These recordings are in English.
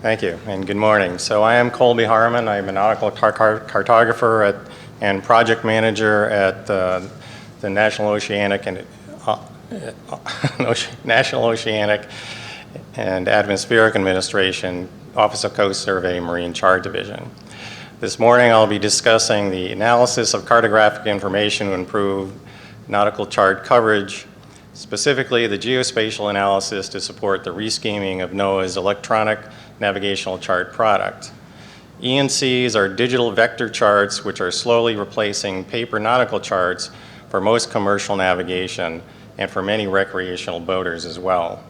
Thank you, and good morning. So I am Colby Harmon. I'm a nautical cartographer and project manager at the National Oceanic and Atmospheric Administration, Office of Coast Survey, Marine Chart Division. This morning I'll be discussing the analysis of cartographic information to improve nautical chart coverage, specifically the geospatial analysis to support the rescheming of NOAA's electronic navigational chart product. ENCs are digital vector charts which are slowly replacing paper nautical charts for most commercial navigation and for many recreational boaters as well.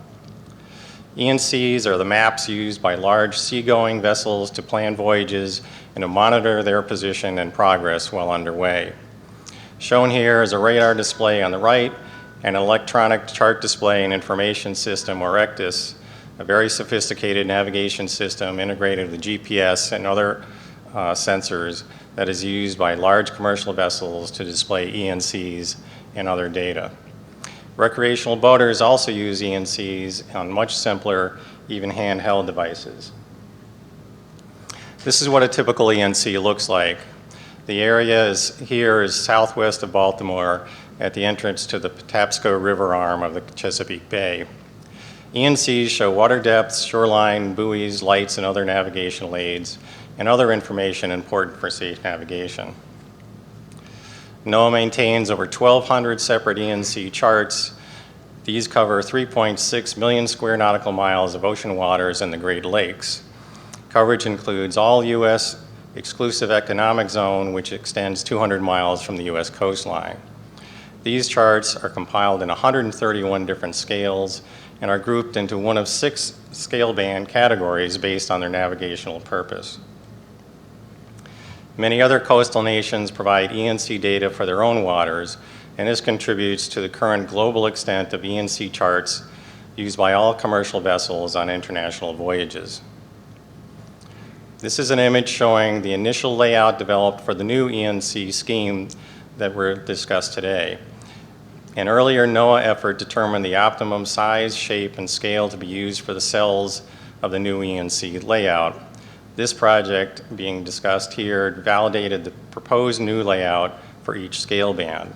ENCs are the maps used by large seagoing vessels to plan voyages and to monitor their position and progress while underway. Shown here is a radar display on the right and an electronic chart display and information system, or ECDIS, a very sophisticated navigation system integrated with GPS and other sensors that is used by large commercial vessels to display ENCs and other data. Recreational boaters also use ENCs on much simpler, even handheld devices. This is what a typical ENC looks like. The area here is southwest of Baltimore at the entrance to the Patapsco River arm of the Chesapeake Bay. ENCs show water depths, shoreline, buoys, lights, and other navigational aids, and other information important for safe navigation. NOAA maintains over 1,200 separate ENC charts. These cover 3.6 million square nautical miles of ocean waters in the Great Lakes. Coverage includes all U.S. exclusive economic zone, which extends 200 miles from the U.S. coastline. These charts are compiled in 131 different scales and are grouped into one of 6 scale band categories based on their navigational purpose. Many other coastal nations provide ENC data for their own waters, and this contributes to the current global extent of ENC charts used by all commercial vessels on international voyages. This is an image showing the initial layout developed for the new ENC scheme that we're discussed today. An earlier NOAA effort determined the optimum size, shape, and scale to be used for the cells of the new ENC layout. This project being discussed here validated the proposed new layout for each scale band.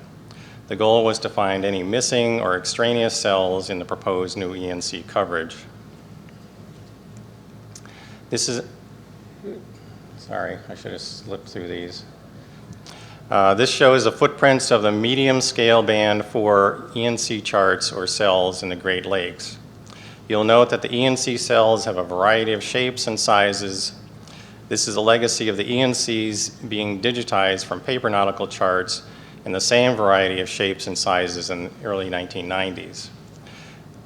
The goal was to find any missing or extraneous cells in the proposed new ENC coverage. Sorry, I should have slipped through these. This shows the footprints of the medium scale band for ENC charts or cells in the Great Lakes. You'll note that the ENC cells have a variety of shapes and sizes. This is a legacy of the ENCs being digitized from paper nautical charts in the same variety of shapes and sizes in the early 1990s.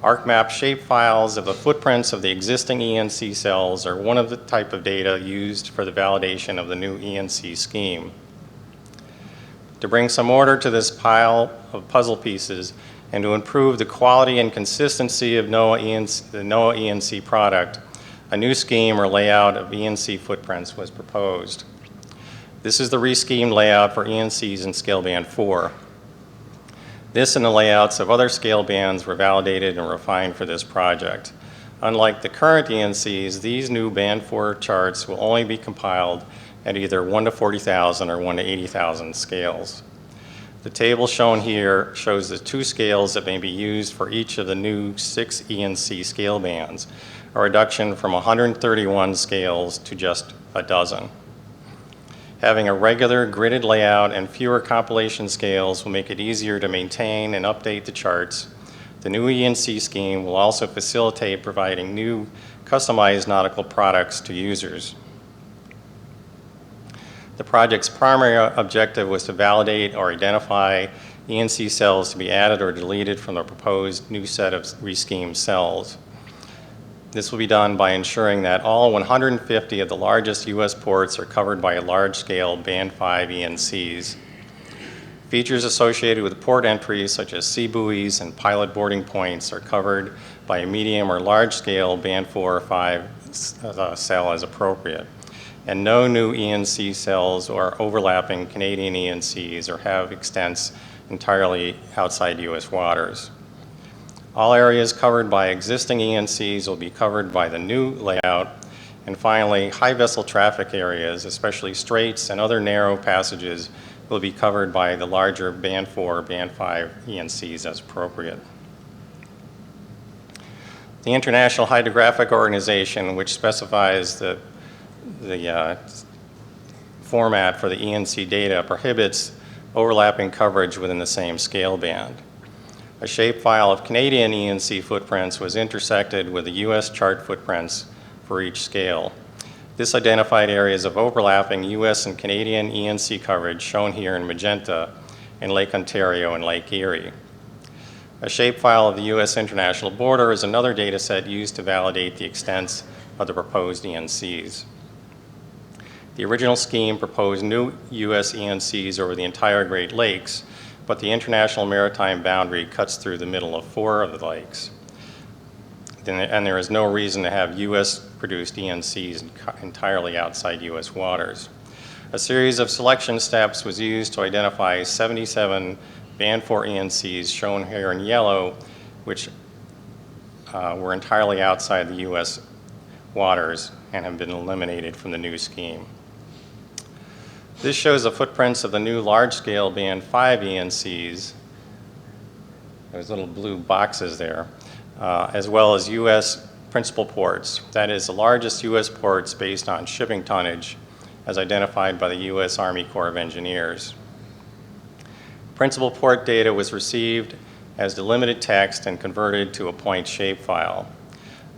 ArcMap shapefiles of the footprints of the existing ENC cells are one of the type of data used for the validation of the new ENC scheme. To bring some order to this pile of puzzle pieces and to improve the quality and consistency of the NOAA ENC product, a new scheme or layout of ENC footprints was proposed. This is the reschemed layout for ENCs in scale band 4. This and the layouts of other scale bands were validated and refined for this project. Unlike the current ENCs, these new band 4 charts will only be compiled at either 1 to 40,000 or 1 to 80,000 scales. The table shown here shows the 2 scales that may be used for each of the new 6 ENC scale bands, a reduction from 131 scales to just a dozen. Having a regular gridded layout and fewer compilation scales will make it easier to maintain and update the charts. The new ENC scheme will also facilitate providing new customized nautical products to users. The project's primary objective was to validate or identify ENC cells to be added or deleted from the proposed new set of reschemed cells. This will be done by ensuring that all 150 of the largest U.S. ports are covered by large-scale Band 5 ENCs. Features associated with port entries such as sea buoys and pilot boarding points are covered by a medium or large-scale Band 4 or 5 cell as appropriate. And no new ENC cells or overlapping Canadian ENCs or have extents entirely outside U.S. waters. All areas covered by existing ENCs will be covered by the new layout, And finally, high vessel traffic areas, especially straits and other narrow passages, will be covered by the larger Band 4, Band 5 ENCs as appropriate. The International Hydrographic Organization, which specifies the format for the ENC data, prohibits overlapping coverage within the same scale band. A shapefile of Canadian ENC footprints was intersected with the US chart footprints for each scale. This identified areas of overlapping US and Canadian ENC coverage shown here in magenta in Lake Ontario and Lake Erie. A shapefile of the US international border is another data set used to validate the extents of the proposed ENCs. The original scheme proposed new US ENCs over the entire Great Lakes, but the international maritime boundary cuts through the middle of 4 of the lakes. And there is no reason to have US-produced ENCs entirely outside US waters. A series of selection steps was used to identify 77 Band 4 ENCs shown here in yellow, which were entirely outside the US waters and have been eliminated from the new scheme. This shows the footprints of the new large-scale Band 5 ENCs, those little blue boxes there, as well as US principal ports. That is, the largest US ports based on shipping tonnage as identified by the US Army Corps of Engineers. Principal port data was received as delimited text and converted to a point shapefile.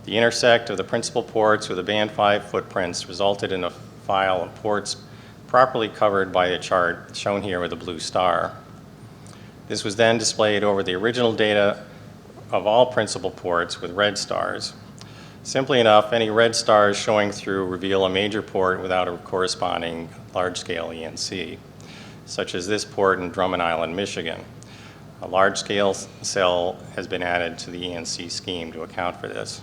The intersect of the principal ports with the Band 5 footprints resulted in a file of ports properly covered by a chart shown here with a blue star. This was then displayed over the original data of all principal ports with red stars. Simply enough, any red stars showing through reveal a major port without a corresponding large-scale ENC, such as this port in Drummond Island, Michigan. A large-scale cell has been added to the ENC scheme to account for this.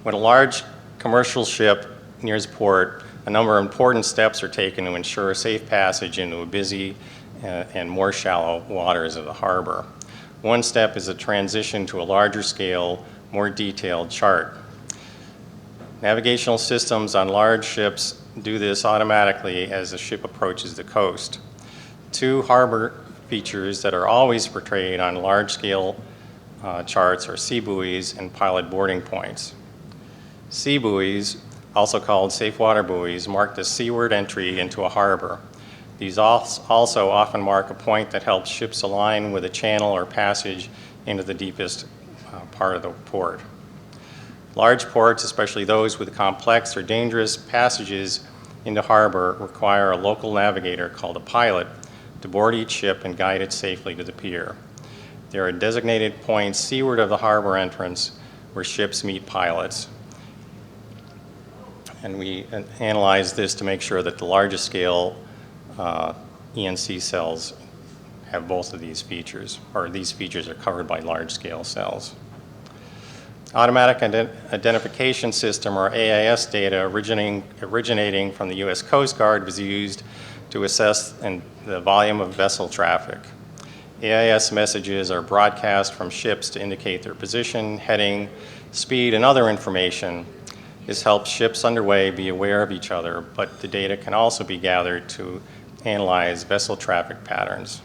When a large commercial ship nears port, a number of important steps are taken to ensure safe passage into a busy and more shallow waters of the harbor. One step is a transition to a larger scale, more detailed chart. Navigational systems on large ships do this automatically as the ship approaches the coast. 2 harbor features that are always portrayed on large-scale charts are sea buoys and pilot boarding points. Sea buoys, also called safe water buoys, mark the seaward entry into a harbor. These also often mark a point that helps ships align with a channel or passage into the deepest part of the port. Large ports, especially those with complex or dangerous passages into harbor, require a local navigator called a pilot to board each ship and guide it safely to the pier. There are designated points seaward of the harbor entrance where ships meet pilots. And we analyze this to make sure that the largest scale ENC cells have both of these features, or these features are covered by large scale cells. Automatic Identification System, or AIS data originating from the US Coast Guard was used to assess the volume of vessel traffic. AIS messages are broadcast from ships to indicate their position, heading, speed, and other information. This helps ships underway be aware of each other, but the data can also be gathered to analyze vessel traffic patterns.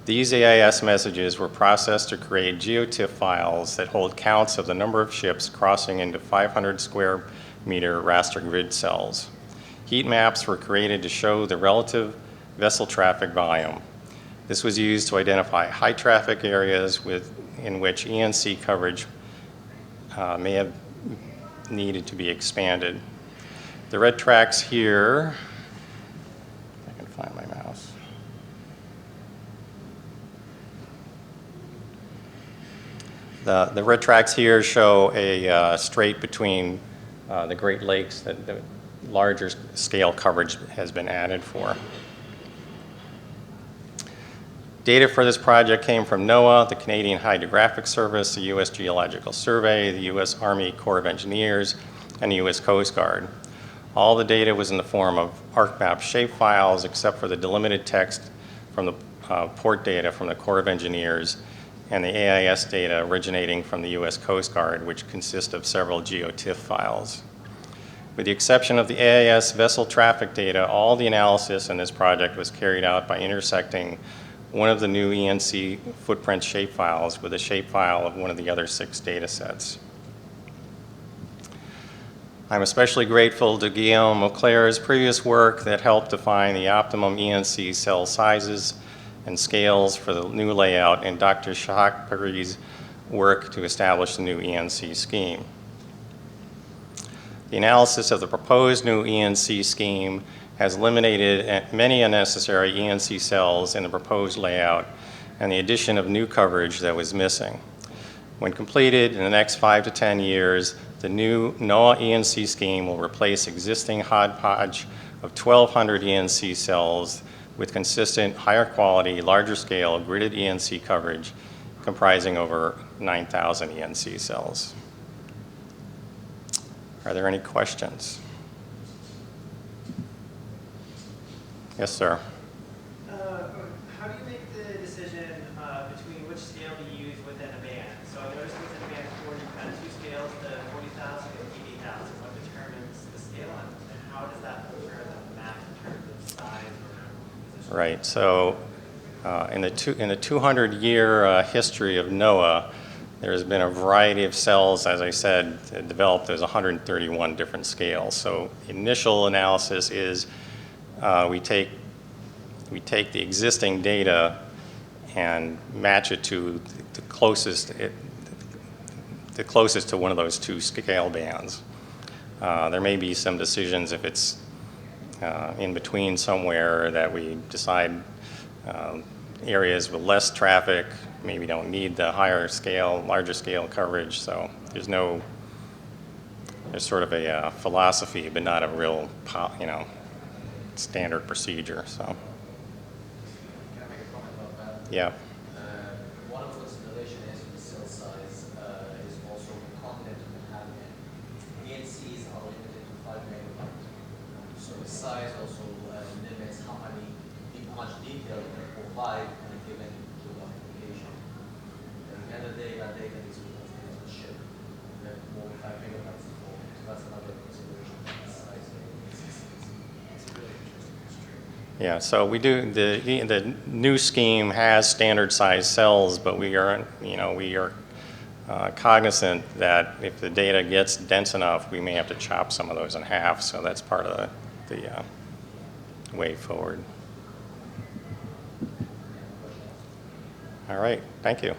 These AIS messages were processed to create geotiff files that hold counts of the number of ships crossing into 500 square meter raster grid cells. Heat maps were created to show the relative vessel traffic volume. This was used to identify high traffic areas in which ENC coverage may have needed to be expanded. The red tracks here, if I can find my mouse. The red tracks here show a strait between the Great Lakes that the larger scale coverage has been added for. Data for this project came from NOAA, the Canadian Hydrographic Service, the US Geological Survey, the US Army Corps of Engineers, and the US Coast Guard. All the data was in the form of ArcMap shapefiles except for the delimited text from the port data from the Corps of Engineers and the AIS data originating from the U.S. Coast Guard, which consist of several GeoTIFF files. With the exception of the AIS vessel traffic data, all the analysis in this project was carried out by intersecting one of the new ENC footprint shapefiles with a shapefile of one of the other 6 data sets. I'm especially grateful to Guillaume Auclair's previous work that helped define the optimum ENC cell sizes and scales for the new layout, and Dr. Shahak Pari's work to establish the new ENC scheme. The analysis of the proposed new ENC scheme has eliminated many unnecessary ENC cells in the proposed layout and the addition of new coverage that was missing. When completed in the next 5 to 10 years, the new NOAA ENC scheme will replace existing hodgepodge of 1,200 ENC cells with consistent, higher quality, larger scale gridded ENC coverage comprising over 9,000 ENC cells. Are there any questions? Yes, sir. How do you make the decision between which scale to use within a band? So I noticed within a band 4, you've got 2 scales, the 40,000 and 80,000. What determines the scale, and how does that alter the map in terms of size or position? Right. So in the 200-year history of NOAA, there has been a variety of cells, as I said, developed as 131 different scales. So initial analysis is we take the existing data and match it to the closest to one of those 2 scale bands. There may be some decisions if it's in between somewhere that we decide areas with less traffic maybe don't need the higher scale, larger scale coverage. So there's sort of a philosophy, but not a real, standard procedure. So. Can I make a comment about that? Yeah. One of the considerations is the cell size is also the content of the handling. ENCs are limited to 5 megabytes. So the size also limits how much detail you can provide on a given geographic application. At the end of the day, that data is on the ship. More than 5 megabytes is more. So that's another consideration. Size of ENCs. It's a really interesting history. Yeah, so we do, the new scheme has standard size cells, but we are cognizant that if the data gets dense enough, we may have to chop some of those in half. So that's part of the way forward. All right, thank you.